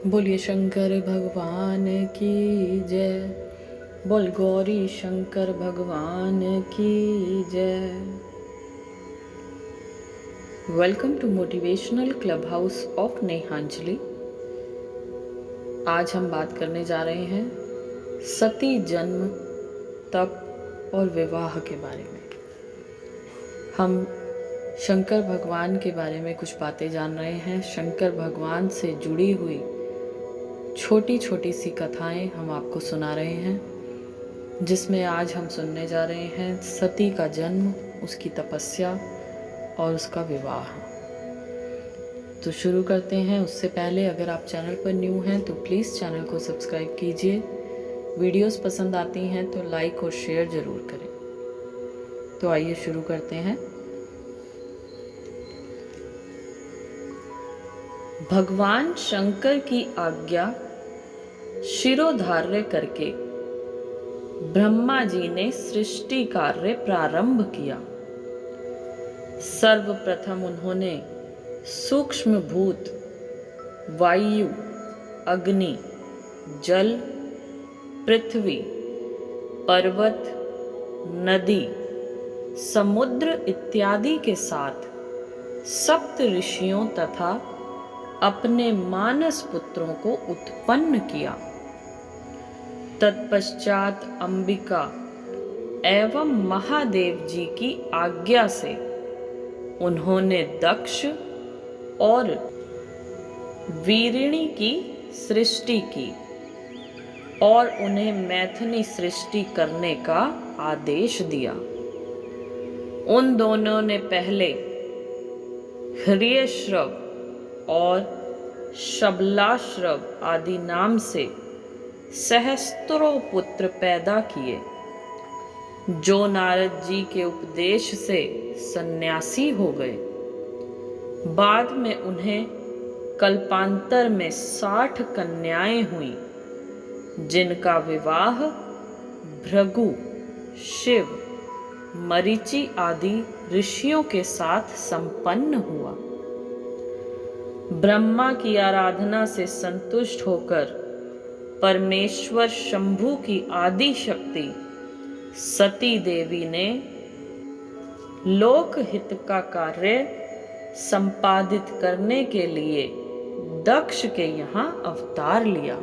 बोलिए शंकर भगवान की जय। बोल गौरी शंकर भगवान की जय। Welcome to motivational club house of Nehanjali. आज हम बात करने जा रहे हैं सती जन्म, तप और विवाह के बारे में। हम शंकर भगवान के बारे में कुछ बातें जान रहे हैं। शंकर भगवान से जुड़ी हुई छोटी छोटी सी कथाएं हम आपको सुना रहे हैं, जिसमें आज हम सुनने जा रहे हैं सती का जन्म, उसकी तपस्या और उसका विवाह। तो शुरू करते हैं। उससे पहले अगर आप चैनल पर न्यू हैं तो प्लीज़ चैनल को सब्सक्राइब कीजिए। वीडियोस पसंद आती हैं तो लाइक और शेयर ज़रूर करें। तो आइए शुरू करते हैं। भगवान शंकर की आज्ञा शिरोधार्य करके ब्रह्मा जी ने सृष्टि कार्य प्रारंभ किया। सर्वप्रथम उन्होंने सूक्ष्म भूत वायु, अग्नि, जल, पृथ्वी, पर्वत, नदी, समुद्र इत्यादि के साथ सप्त ऋषियों तथा अपने मानस पुत्रों को उत्पन्न किया। तत्पश्चात अंबिका एवं महादेव जी की आज्ञा से उन्होंने दक्ष और वीरिणी की सृष्टि की और उन्हें मैथिनी सृष्टि करने का आदेश दिया। उन दोनों ने पहले हृयश्रव और शबलाश्रव आदि नाम से सहस्त्रों पुत्र पैदा किए, जो नारद जी के उपदेश से सन्यासी हो गए। बाद में उन्हें कल्पांतर में 60 कन्याएं हुई, जिनका विवाह भृगु, शिव, मरीचि आदि ऋषियों के साथ संपन्न हुआ। ब्रह्मा की आराधना से संतुष्ट होकर परमेश्वर शंभु की आदि शक्ति सती देवी ने लोकहित का कार्य संपादित करने के लिए दक्ष के यहाँ अवतार लिया।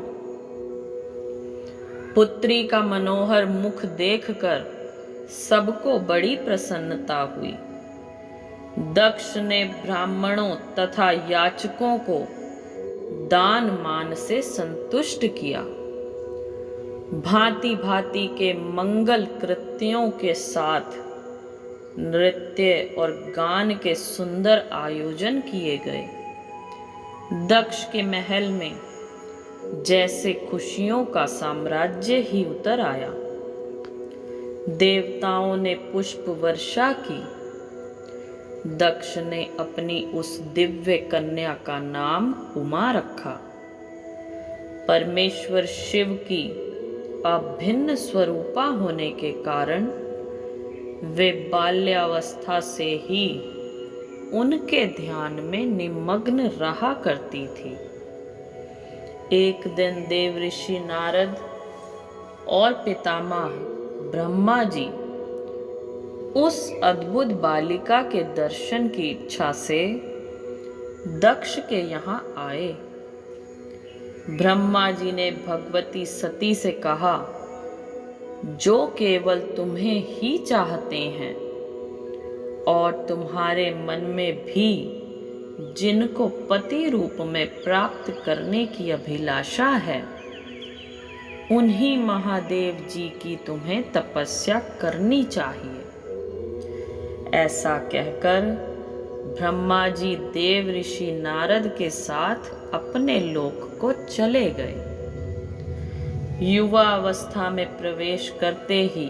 पुत्री का मनोहर मुख देखकर सबको बड़ी प्रसन्नता हुई। दक्ष ने ब्राह्मणों तथा याचकों को दान मान से संतुष्ट किया। भांति भांति के मंगल कृत्यों के साथ नृत्य और गान के सुंदर आयोजन किए गए। दक्ष के महल में जैसे खुशियों का साम्राज्य ही उतर आया। देवताओं ने पुष्प वर्षा की। दक्ष ने अपनी उस दिव्य कन्या का नाम उमा रखा। परमेश्वर शिव की अभिन्न स्वरूपा होने के कारण वे बाल्यावस्था से ही उनके ध्यान में निमग्न रहा करती थी। एक दिन देव ऋषि नारद और पितामह ब्रह्मा जी उस अद्भुत बालिका के दर्शन की इच्छा से दक्ष के यहाँ आए। ब्रह्मा जी ने भगवती सती से कहा, जो केवल तुम्हें ही चाहते हैं और तुम्हारे मन में भी जिनको पति रूप में प्राप्त करने की अभिलाषा है, उन्हीं महादेव जी की तुम्हें तपस्या करनी चाहिए। ऐसा कहकर ब्रह्मा जी देव ऋषि नारद के साथ अपने लोक को चले गए। युवा अवस्था में प्रवेश करते ही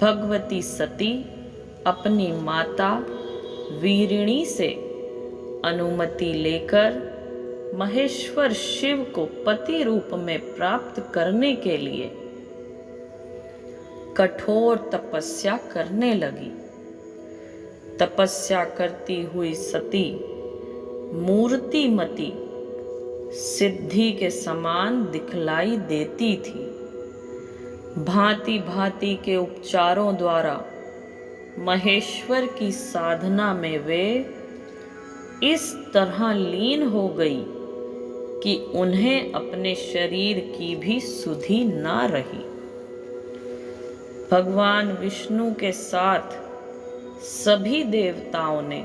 भगवती सती अपनी माता वीरिणी से अनुमति लेकर महेश्वर शिव को पति रूप में प्राप्त करने के लिए कठोर तपस्या करने लगी। तपस्या करती हुई सती मूर्तिमती सिद्धि के समान दिखलाई देती थी। भांति भांति के उपचारों द्वारा महेश्वर की साधना में वे इस तरह लीन हो गई कि उन्हें अपने शरीर की भी सुधि ना रही। भगवान विष्णु के साथ सभी देवताओं ने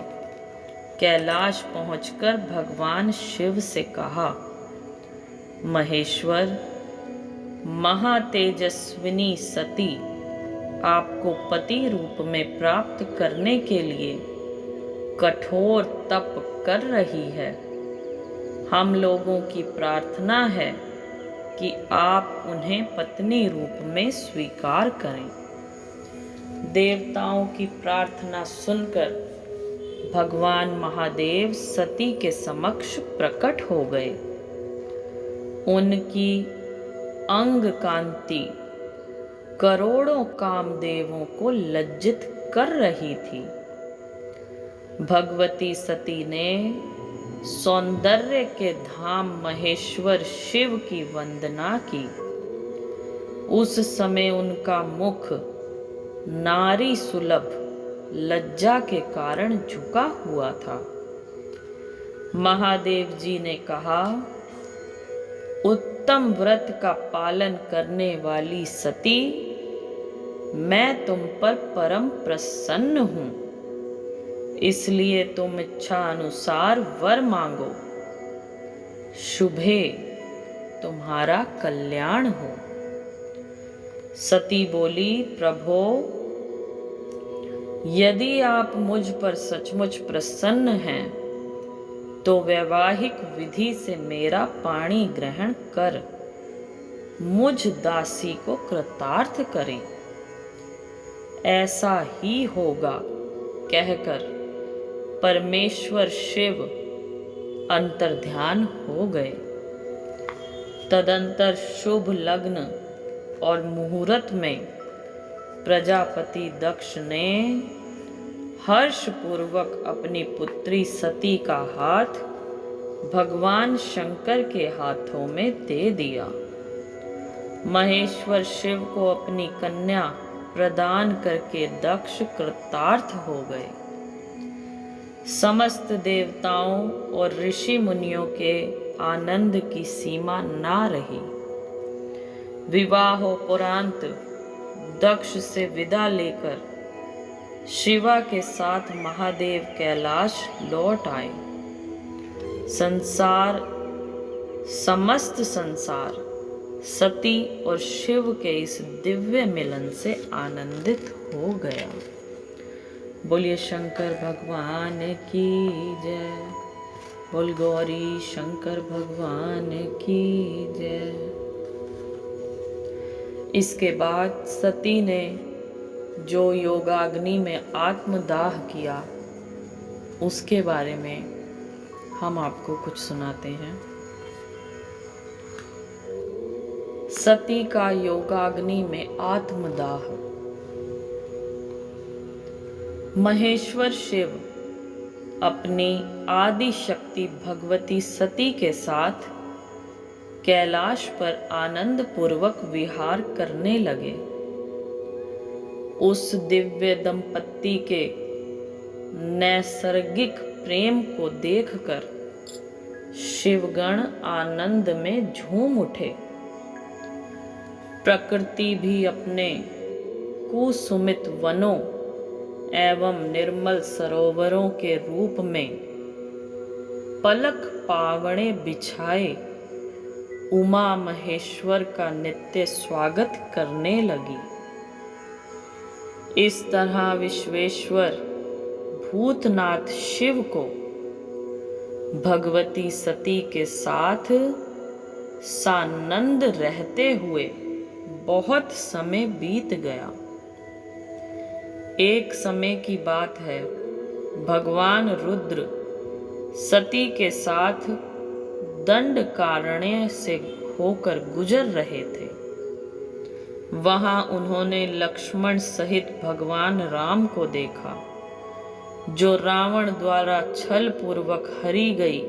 कैलाश पहुंचकर भगवान शिव से कहा, महेश्वर, महातेजस्विनी सती आपको पति रूप में प्राप्त करने के लिए कठोर तप कर रही है। हम लोगों की प्रार्थना है कि आप उन्हें पत्नी रूप में स्वीकार करें। देवताओं की प्रार्थना सुनकर भगवान महादेव सती के समक्ष प्रकट हो गए। उनकी अंग कांति करोड़ों कामदेवों को लज्जित कर रही थी। भगवती सती ने सौंदर्य के धाम महेश्वर शिव की वंदना की। उस समय उनका मुख नारी सुलभ लज्जा के कारण झुका हुआ था। महादेव जी ने कहा, उत्तम व्रत का पालन करने वाली सती, मैं तुम पर परम प्रसन्न हूं, इसलिए तुम इच्छा अनुसार वर मांगो। शुभे तुम्हारा कल्याण हो। सती बोली, प्रभो, यदि आप मुझ पर सचमुच प्रसन्न हैं तो वैवाहिक विधि से मेरा पाणी ग्रहण कर मुझ दासी को कृतार्थ करें। ऐसा ही होगा कहकर परमेश्वर शिव अंतर्ध्यान हो गए। तदंतर शुभ लग्न और मुहूर्त में प्रजापति दक्ष ने हर्षपूर्वक अपनी पुत्री सती का हाथ भगवान शंकर के हाथों में दे दिया। महेश्वर शिव को अपनी कन्या प्रदान करके दक्ष कृतार्थ हो गए। समस्त देवताओं और ऋषि मुनियों के आनंद की सीमा ना रही। विवाहोपरांत दक्ष से विदा लेकर शिवा के साथ महादेव कैलाश लौट आए। समस्त संसार सती और शिव के इस दिव्य मिलन से आनंदित हो गया। बोलिए शंकर भगवान की जय। बोल गौरी शंकर भगवान की जय। इसके बाद सती ने जो योगाग्नि में आत्मदाह किया, उसके बारे में हम आपको कुछ सुनाते हैं। सती का योगाग्नि में आत्मदाह। महेश्वर शिव अपनी आदि शक्ति भगवती सती के साथ कैलाश पर आनंद पूर्वक विहार करने लगे। उस दिव्य दंपत्ति के नैसर्गिक प्रेम को देखकर शिवगण आनंद में झूम उठे। प्रकृति भी अपने कुसुमित वनों एवं निर्मल सरोवरों के रूप में पलक पावड़े बिछाए उमा महेश्वर का नित्य स्वागत करने लगी। इस तरह विश्वेश्वर भूतनाथ शिव को भगवती सती के साथ सानंद रहते हुए बहुत समय बीत गया। एक समय की बात है, भगवान रुद्र सती के साथ दंडकारण्य से होकर गुजर रहे थे। वहां उन्होंने लक्ष्मण सहित भगवान राम को देखा, जो रावण द्वारा छल पूर्वक हरी गई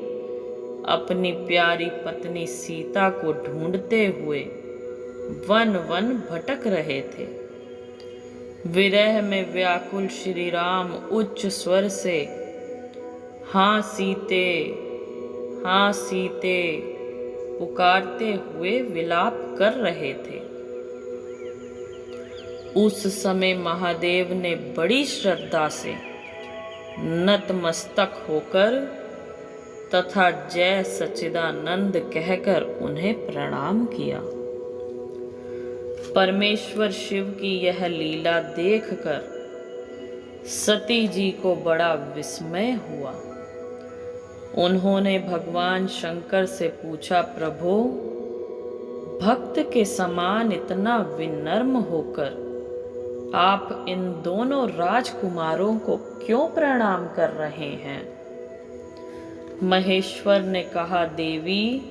अपनी प्यारी पत्नी सीता को ढूंढते हुए वन वन भटक रहे थे। विरह में व्याकुल श्री राम उच्च स्वर से हाँ सीते, हाँ सीते पुकारते हुए विलाप कर रहे थे। उस समय महादेव ने बड़ी श्रद्धा से नतमस्तक होकर तथा जय सच्चिदानंद कहकर उन्हें प्रणाम किया। परमेश्वर शिव की यह लीला देखकर सती जी को बड़ा विस्मय हुआ। उन्होंने भगवान शंकर से पूछा, प्रभु, भक्त के समान इतना विनम्र होकर आप इन दोनों राजकुमारों को क्यों प्रणाम कर रहे हैं? महेश्वर ने कहा, देवी,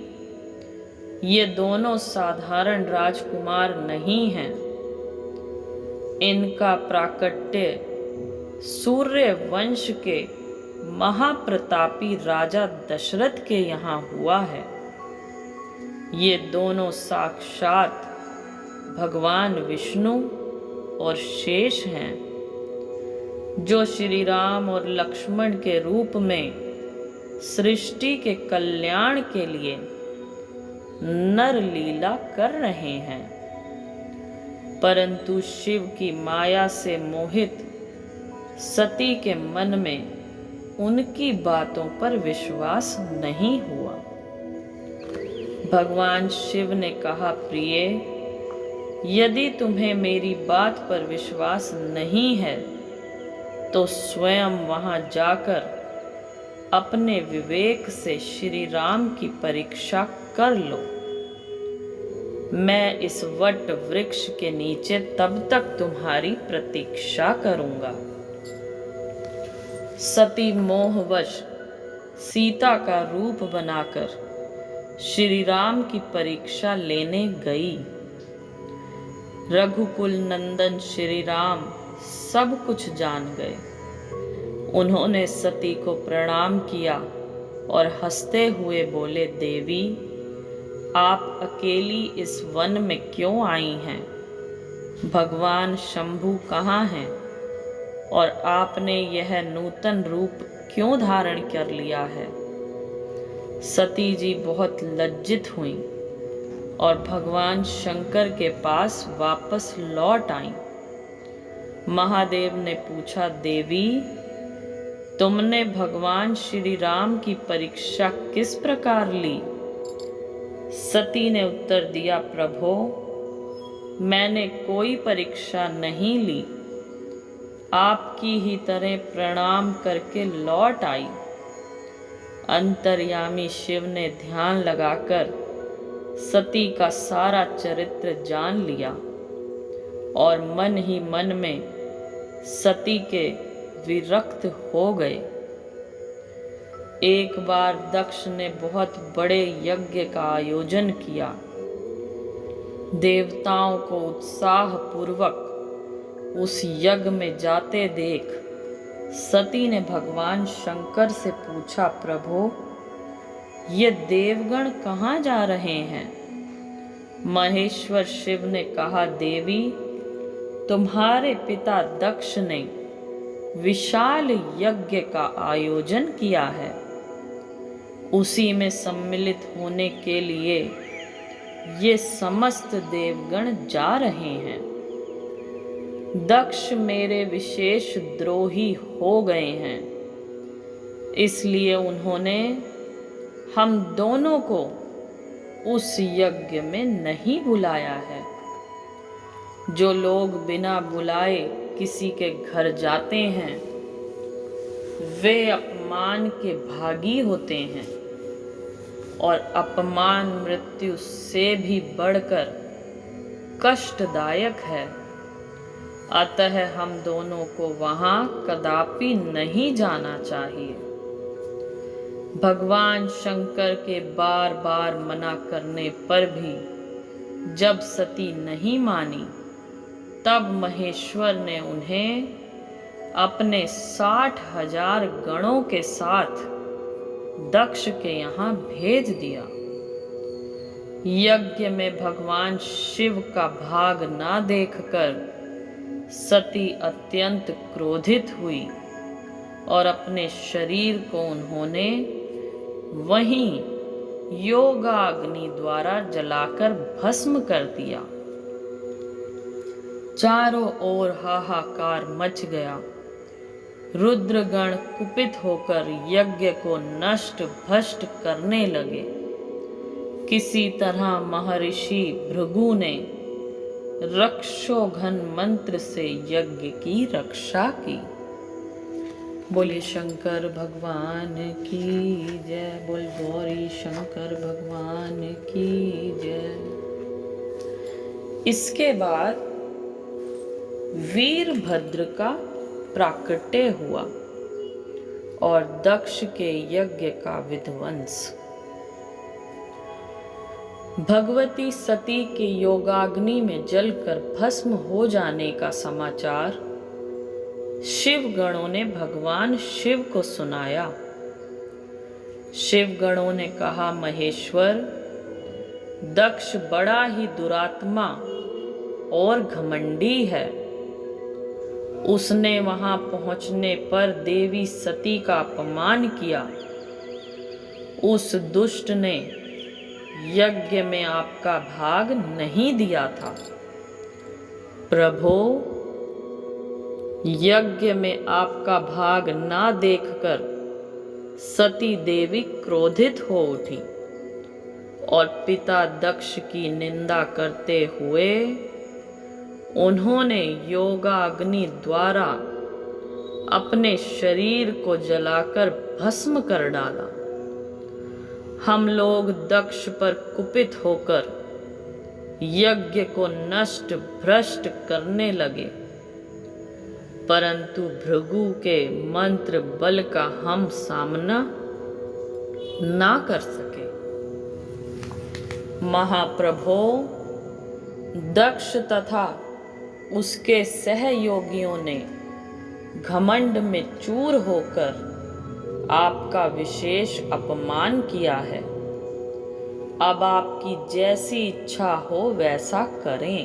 ये दोनों साधारण राजकुमार नहीं हैं। इनका प्राकट्य सूर्य वंश के महाप्रतापी राजा दशरथ के यहाँ हुआ है। ये दोनों साक्षात भगवान विष्णु और शेष हैं, जो श्री राम और लक्ष्मण के रूप में सृष्टि के कल्याण के लिए नर लीला कर रहे हैं। परंतु शिव की माया से मोहित सती के मन में उनकी बातों पर विश्वास नहीं हुआ। भगवान शिव ने कहा, प्रिय, यदि तुम्हें मेरी बात पर विश्वास नहीं है तो स्वयं वहां जाकर अपने विवेक से श्री राम की परीक्षा कर लो। मैं इस वट वृक्ष के नीचे तब तक तुम्हारी प्रतीक्षा करूंगा। सती मोहवश सीता का रूप बनाकर श्री राम की परीक्षा लेने गई। रघुकुल नंदन श्री राम सब कुछ जान गए। उन्होंने सती को प्रणाम किया और हंसते हुए बोले, देवी, आप अकेली इस वन में क्यों आई हैं? भगवान शंभु कहाँ हैं? और आपने यह नूतन रूप क्यों धारण कर लिया है? सती जी बहुत लज्जित हुईं और भगवान शंकर के पास वापस लौट आईं। महादेव ने पूछा, देवी, तुमने भगवान श्री राम की परीक्षा किस प्रकार ली? सती ने उत्तर दिया, प्रभो, मैंने कोई परीक्षा नहीं ली, आपकी ही तरह प्रणाम करके लौट आई। अंतर्यामी शिव ने ध्यान लगाकर सती का सारा चरित्र जान लिया और मन ही मन में सती के विरक्त हो गए। एक बार दक्ष ने बहुत बड़े यज्ञ का आयोजन किया। देवताओं को उत्साह पूर्वक उस यज्ञ में जाते देख सती ने भगवान शंकर से पूछा, प्रभु, ये देवगण कहाँ जा रहे हैं? महेश्वर शिव ने कहा, देवी, तुम्हारे पिता दक्ष ने विशाल यज्ञ का आयोजन किया है। उसी में सम्मिलित होने के लिए ये समस्त देवगण जा रहे हैं। दक्ष मेरे विशेष द्रोही हो गए हैं, इसलिए उन्होंने हम दोनों को उस यज्ञ में नहीं बुलाया है। जो लोग बिना बुलाए किसी के घर जाते हैं वे अपमान के भागी होते हैं, और अपमान मृत्यु से भी बढ़कर कष्टदायक है। अतः हम दोनों को वहां कदापि नहीं जाना चाहिए। भगवान शंकर के बार बार मना करने पर भी जब सती नहीं मानी, तब महेश्वर ने उन्हें अपने 60,000 गणों के साथ दक्ष के यहाँ भेज दिया। यज्ञ में भगवान शिव का भाग ना देखकर सती अत्यंत क्रोधित हुई और अपने शरीर को उन्होंने वहीं योगाग्नि द्वारा जलाकर भस्म कर दिया। चारों ओर हाहाकार मच गया। रुद्रगण कुपित होकर यज्ञ को नष्ट भ्रष्ट करने लगे। किसी तरह महर्षि भृगु ने रक्षोघन मंत्र से यज्ञ की रक्षा की। बोले शंकर भगवान की जय। बोल गौरी शंकर भगवान की जय। इसके बाद वीरभद्र का प्राकट्य हुआ और दक्ष के यज्ञ का विध्वंस। भगवती सती के योगाग्नि में जलकर भस्म हो जाने का समाचार शिव गणों ने भगवान शिव को सुनाया। शिव गणों ने कहा, महेश्वर, दक्ष बड़ा ही दुरात्मा और घमंडी है। उसने वहां पहुंचने पर देवी सती का अपमान किया। उस दुष्ट ने यज्ञ में आपका भाग नहीं दिया था। प्रभो, यज्ञ में आपका भाग ना देखकर सती देवी क्रोधित हो उठी और पिता दक्ष की निंदा करते हुए उन्होंने योगाग्नि द्वारा अपने शरीर को जलाकर भस्म कर डाला। हम लोग दक्ष पर कुपित होकर यज्ञ को नष्ट भ्रष्ट करने लगे, परंतु भृगु के मंत्र बल का हम सामना ना कर सके। महाप्रभो, दक्ष तथा उसके सहयोगियों ने घमंड में चूर होकर आपका विशेष अपमान किया है। अब आपकी जैसी इच्छा हो वैसा करें।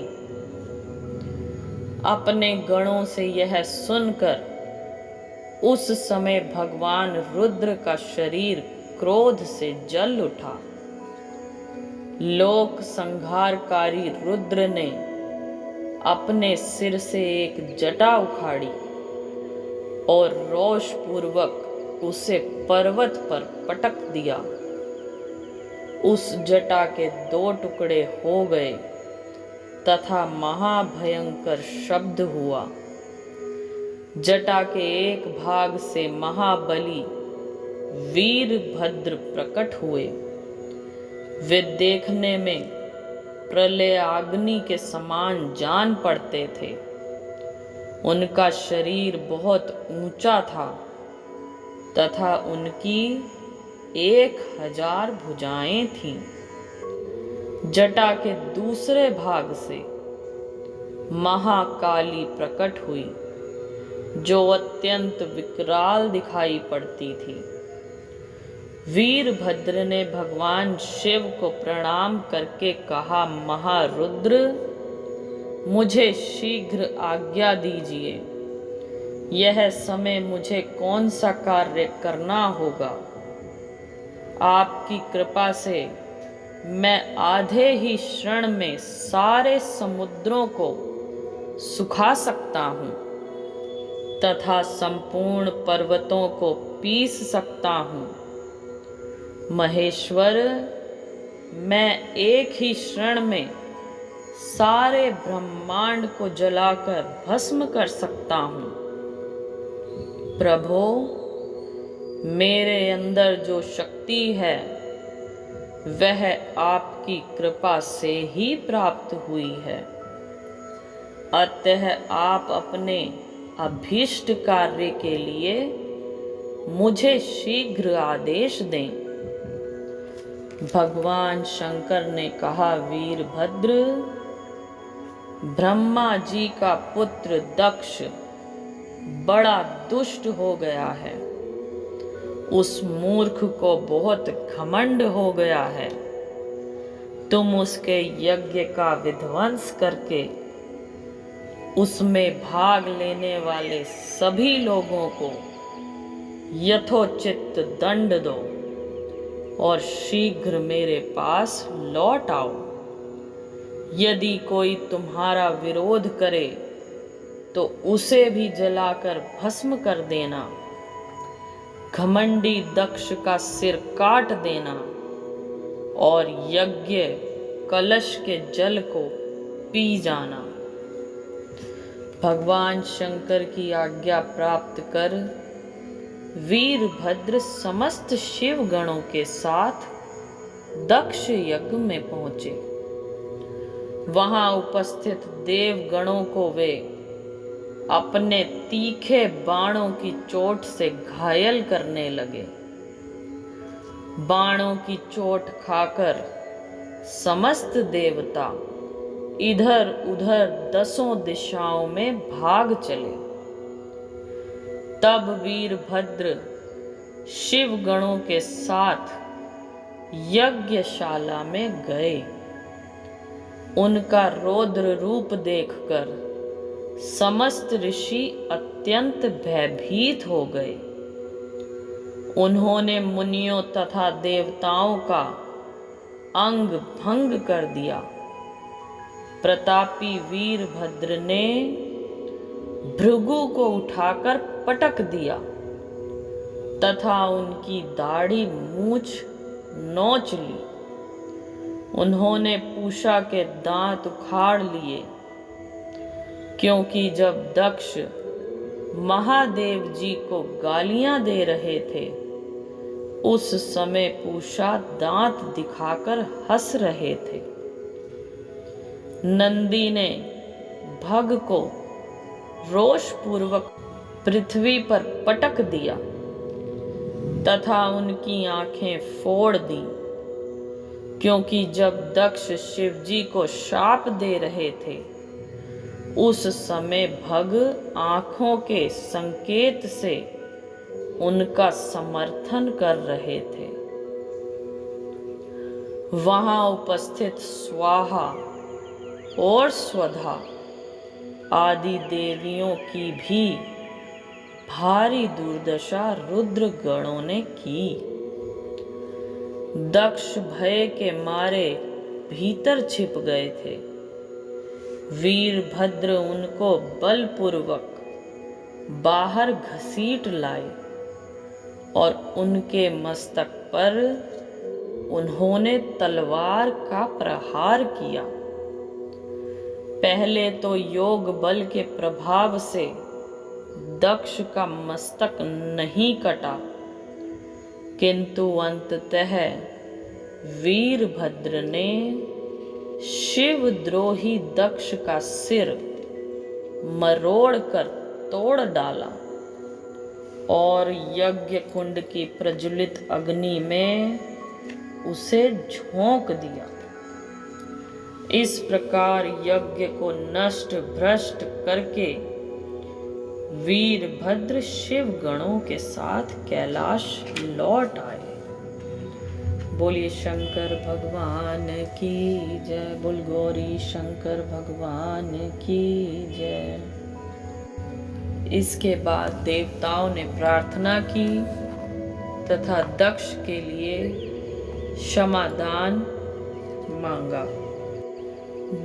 अपने गणों से यह सुनकर उस समय भगवान रुद्र का शरीर क्रोध से जल उठा। लोक संहारकारी रुद्र ने अपने सिर से एक जटा उखाड़ी और रोष पूर्वक उसे पर्वत पर पटक दिया। उस जटा के 2 टुकड़े हो गए तथा महाभयंकर शब्द हुआ। जटा के एक भाग से महाबली वीरभद्र प्रकट हुए। वे देखने में प्रलय अग्नि के समान जान पड़ते थे। उनका शरीर बहुत ऊंचा था तथा उनकी 1000 भुजाएं थीं। जटा के दूसरे भाग से महाकाली प्रकट हुई, जो अत्यंत विकराल दिखाई पड़ती थी। वीरभद्र ने भगवान शिव को प्रणाम करके कहा, महारुद्र, मुझे शीघ्र आज्ञा दीजिए। यह समय मुझे कौन सा कार्य करना होगा? आपकी कृपा से मैं आधे ही क्षण में सारे समुद्रों को सुखा सकता हूँ तथा संपूर्ण पर्वतों को पीस सकता हूँ। महेश्वर, मैं एक ही क्षण में सारे ब्रह्मांड को जलाकर भस्म कर सकता हूँ। प्रभो, मेरे अंदर जो शक्ति है वह आपकी कृपा से ही प्राप्त हुई है। अतः आप अपने अभीष्ट कार्य के लिए मुझे शीघ्र आदेश दें। भगवान शंकर ने कहा, वीरभद्र, ब्रह्मा जी का पुत्र दक्ष बड़ा दुष्ट हो गया है उस मूर्ख को बहुत घमंड हो गया है। तुम उसके यज्ञ का विध्वंस करके उसमें भाग लेने वाले सभी लोगों को यथोचित दंड दो और शीघ्र मेरे पास लौट आओ। यदि कोई तुम्हारा विरोध करे तो उसे भी जलाकर भस्म कर देना। घमंडी दक्ष का सिर काट देना और यज्ञ कलश के जल को पी जाना। भगवान शंकर की आज्ञा प्राप्त कर वीरभद्र समस्त शिव गणों के साथ दक्ष यज्ञ में पहुंचे। वहां उपस्थित देव गणों को वे अपने तीखे बाणों की चोट से घायल करने लगे। बाणों की चोट खाकर समस्त देवता इधर उधर दसों दिशाओं में भाग चले। तब वीरभद्र शिव गणों के साथ यज्ञशाला में गए। उनका रौद्र रूप देखकर समस्त ऋषि अत्यंत भयभीत हो गए। उन्होंने मुनियों तथा देवताओं का अंग भंग कर दिया। प्रतापी वीरभद्र ने भृगु को उठाकर पटक दिया तथा उनकी दाढ़ी मूछ नोच ली। उन्होंने पूषा के दांत उखाड़ लिए, क्योंकि जब दक्ष महादेव जी को गालियां दे रहे थे उस समय पूषा दांत दिखाकर हंस रहे थे। नंदी ने भग को रोषपूर्वक पृथ्वी पर पटक दिया तथा उनकी आंखें फोड़ दी, क्योंकि जब दक्ष शिव जी को शाप दे रहे थे उस समय भग आंखों के संकेत से उनका समर्थन कर रहे थे। वहां उपस्थित स्वाहा और स्वधा आदि देवियों की भी भारी दुर्दशा रुद्र गणों ने की। दक्ष भय के मारे भीतर छिप गए थे। वीरभद्र उनको बलपूर्वक बाहर घसीट लाए और उनके मस्तक पर उन्होंने तलवार का प्रहार किया। पहले तो योग बल के प्रभाव से दक्ष का मस्तक नहीं कटा, किंतु अंततः वीरभद्र ने शिवद्रोही दक्ष का सिर मरोड़कर तोड़ डाला और यज्ञ कुंड की प्रज्वलित अग्नि में उसे झोंक दिया। इस प्रकार यज्ञ को नष्ट भ्रष्ट करके वीरभद्र शिव गणों के साथ कैलाश लौट आए। बोलिए शंकर भगवान की जय। बोल गौरी शंकर भगवान की जय। इसके बाद देवताओं ने प्रार्थना की तथा दक्ष के लिए क्षमादान मांगा।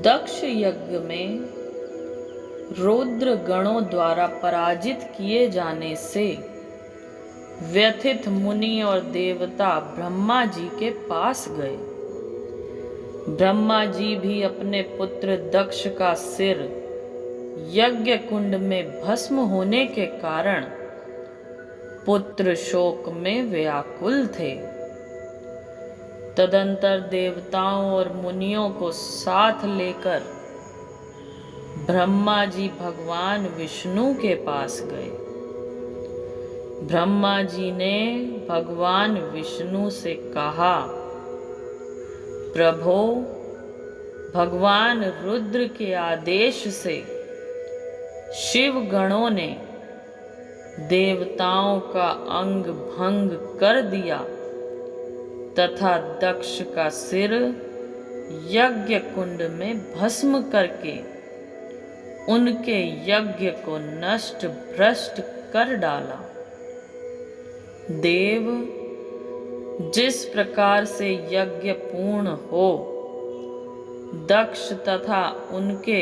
दक्ष यज्ञ में रुद्र गणों द्वारा पराजित किए जाने से व्यथित मुनि और देवता ब्रह्मा जी के पास गए। ब्रह्मा जी भी अपने पुत्र दक्ष का सिर यज्ञ कुंड में भस्म होने के कारण पुत्र शोक में व्याकुल थे। तदंतर देवताओं और मुनियों को साथ लेकर ब्रह्मा जी भगवान विष्णु के पास गए। ब्रह्मा जी ने भगवान विष्णु से कहा, प्रभो, भगवान रुद्र के आदेश से शिव गणों ने देवताओं का अंग भंग कर दिया तथा दक्ष का सिर यज्ञ कुंड में भस्म करके उनके यज्ञ को नष्ट भ्रष्ट कर डाला। देव, जिस प्रकार से यज्ञ पूर्ण हो, दक्ष तथा उनके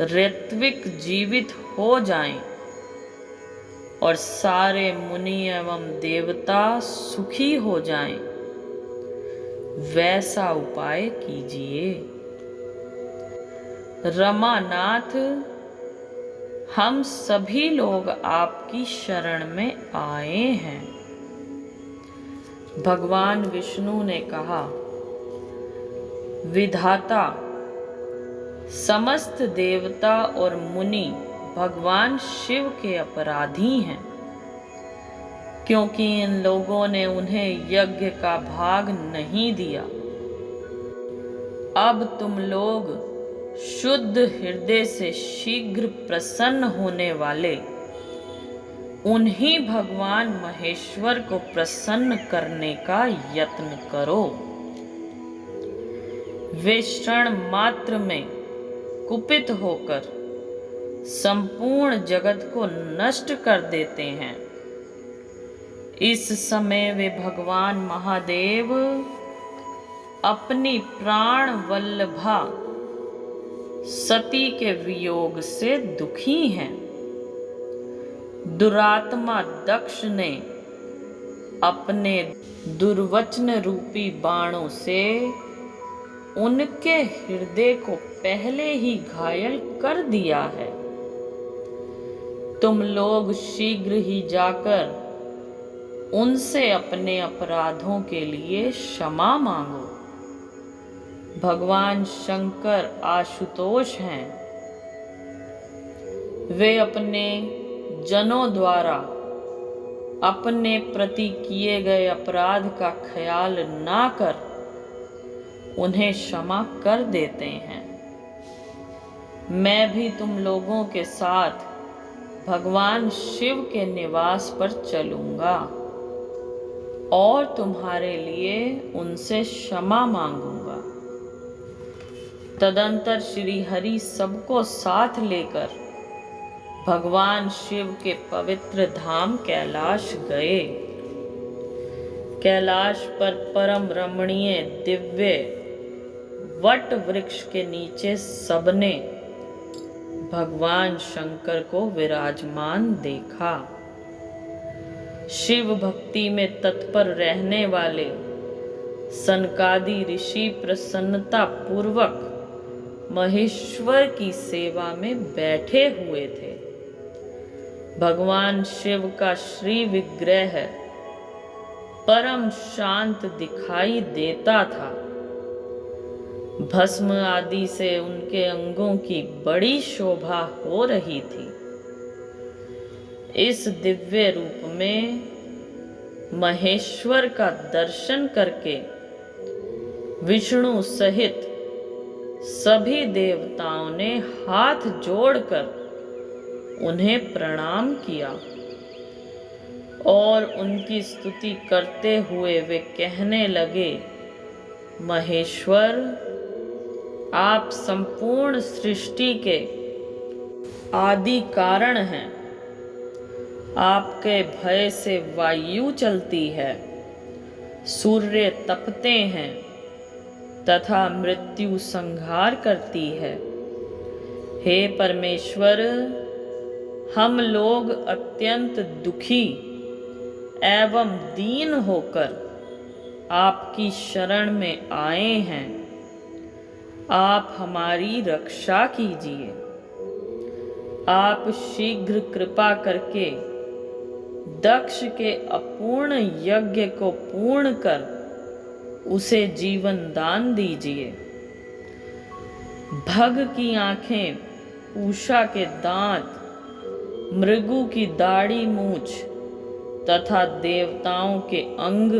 ऋत्विक जीवित हो जाएं और सारे मुनि एवं देवता सुखी हो जाएं, वैसा उपाय कीजिए। रमानाथ, हम सभी लोग आपकी शरण में आए हैं। भगवान विष्णु ने कहा, विधाता, समस्त देवता और मुनि भगवान शिव के अपराधी हैं, क्योंकि इन लोगों ने उन्हें यज्ञ का भाग नहीं दिया। अब तुम लोग शुद्ध हृदय से शीघ्र प्रसन्न होने वाले उन्हीं भगवान महेश्वर को प्रसन्न करने का यत्न करो। वे क्षण मात्र में कुपित होकर संपूर्ण जगत को नष्ट कर देते हैं। इस समय वे भगवान महादेव अपनी प्राण वल्लभा सती के वियोग से दुखी हैं। दुरात्मा दक्ष ने अपने दुर्वचन रूपी बाणों से उनके हृदय को पहले ही घायल कर दिया है। तुम लोग शीघ्र ही जाकर उनसे अपने अपराधों के लिए क्षमा मांगो। भगवान शंकर आशुतोष हैं। वे अपने जनों द्वारा अपने प्रति किए गए अपराध का ख्याल ना कर उन्हें क्षमा कर देते हैं। मैं भी तुम लोगों के साथ भगवान शिव के निवास पर चलूंगा और तुम्हारे लिए उनसे क्षमा मांगूंगा। तदंतर श्री हरि सबको साथ लेकर भगवान शिव के पवित्र धाम कैलाश गए। कैलाश पर परम रमणीय दिव्य वट वृक्ष के नीचे सबने भगवान शंकर को विराजमान देखा। शिव भक्ति में तत्पर रहने वाले सनकादि ऋषि प्रसन्नता पूर्वक महेश्वर की सेवा में बैठे हुए थे। भगवान शिव का श्री विग्रह परम शांत दिखाई देता था। भस्म आदि से उनके अंगों की बड़ी शोभा हो रही थी। इस दिव्य रूप में महेश्वर का दर्शन करके विष्णु सहित सभी देवताओं ने हाथ जोड़कर उन्हें प्रणाम किया और उनकी स्तुति करते हुए वे कहने लगे, महेश्वर, आप संपूर्ण सृष्टि के आदि कारण हैं। आपके भय से वायु चलती है, सूर्य तपते हैं तथा मृत्यु संहार करती है। हे परमेश्वर, हम लोग अत्यंत दुखी एवं दीन होकर आपकी शरण में आए हैं। आप हमारी रक्षा कीजिए। आप शीघ्र कृपा करके दक्ष के अपूर्ण यज्ञ को पूर्ण कर उसे जीवन दान दीजिए। भग की आंखें, पूषा के दांत, मृगु की दाढ़ी मूछ तथा देवताओं के अंग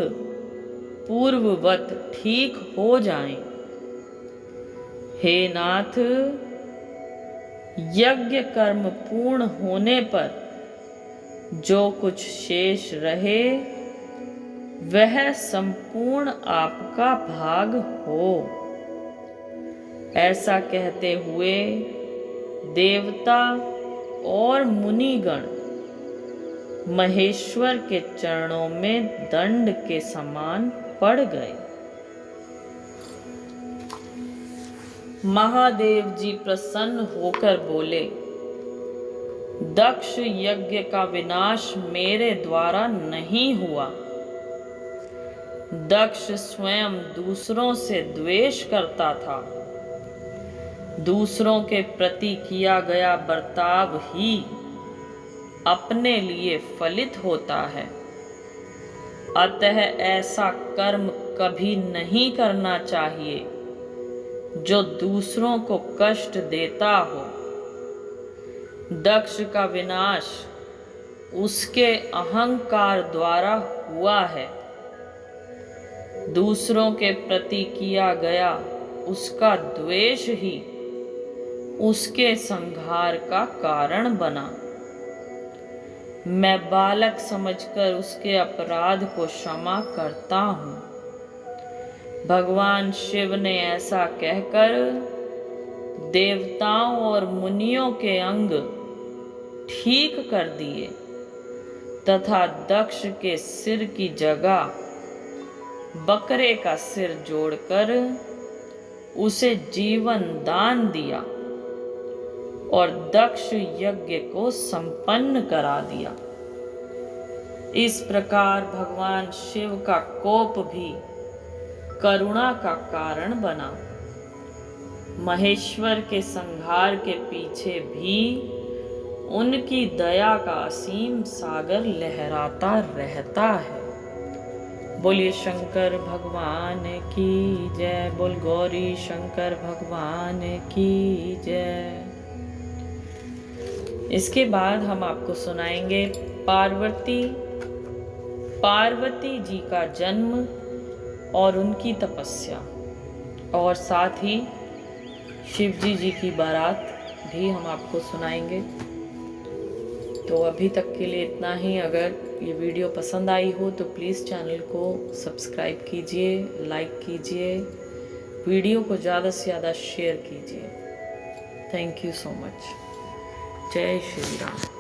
पूर्ववत ठीक हो जाएं। हे नाथ, यज्ञ कर्म पूर्ण होने पर जो कुछ शेष रहे वह संपूर्ण आपका भाग हो। ऐसा कहते हुए देवता और मुनिगण महेश्वर के चरणों में दंड के समान पड़ गए। महादेव जी प्रसन्न होकर बोले, दक्ष यज्ञ का विनाश मेरे द्वारा नहीं हुआ। दक्ष स्वयं दूसरों से द्वेष करता था। दूसरों के प्रति किया गया बर्ताव ही अपने लिए फलित होता है। अतः ऐसा कर्म कभी नहीं करना चाहिए जो दूसरों को कष्ट देता हो। दक्ष का विनाश उसके अहंकार द्वारा हुआ है। दूसरों के प्रति किया गया उसका द्वेष ही उसके संहार का कारण बना। मैं बालक समझकर उसके अपराध को क्षमा करता हूँ। भगवान शिव ने ऐसा कहकर देवताओं और मुनियों के अंग ठीक कर दिए तथा दक्ष के सिर की जगह बकरे का सिर जोड़कर उसे जीवन दान दिया और दक्ष यज्ञ को संपन्न करा दिया। इस प्रकार भगवान शिव का कोप भी करुणा का कारण बना। महेश्वर के संहार के पीछे भी उनकी दया का असीम सागर लहराता रहता है। बोलिए शंकर भगवान की जय। बोल गौरी शंकर भगवान की जय। इसके बाद हम आपको सुनाएंगे पार्वती जी का जन्म और उनकी तपस्या, और साथ ही शिवजी जी की बारात भी हम आपको सुनाएंगे। तो अभी तक के लिए इतना ही। अगर ये वीडियो पसंद आई हो तो प्लीज़ चैनल को सब्सक्राइब कीजिए, लाइक कीजिए, वीडियो को ज़्यादा से ज़्यादा शेयर कीजिए। Thank you so much. जय श्री राम।